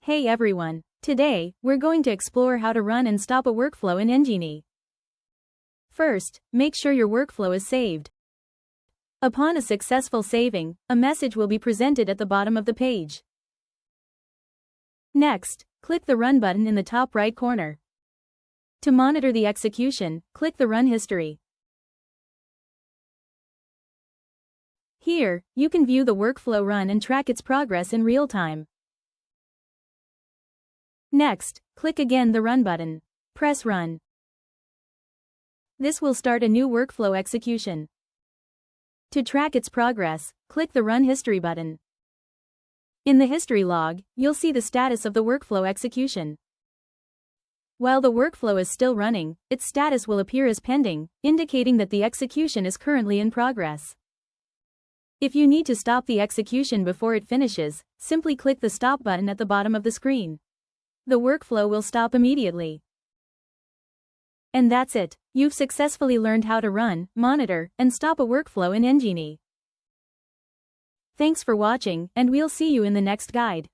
Hey everyone! Today, we're going to explore how to run and stop a workflow in Engini. First, make sure your workflow is saved. Upon a successful saving, a message will be presented at the bottom of the page. Next, click the Run button in the top right corner. To monitor the execution, click the Run history. Here, you can view the workflow run and track its progress in real time. Next, click again the Run button. Press Run. This will start a new workflow execution. To track its progress, click the Run History button. In the history log, you'll see the status of the workflow execution. While the workflow is still running, its status will appear as pending, indicating that the execution is currently in progress. If you need to stop the execution before it finishes, simply click the Stop button at the bottom of the screen. The workflow will stop immediately. And that's it. You've successfully learned how to run, monitor, and stop a workflow in Engini. Thanks for watching, and we'll see you in the next guide.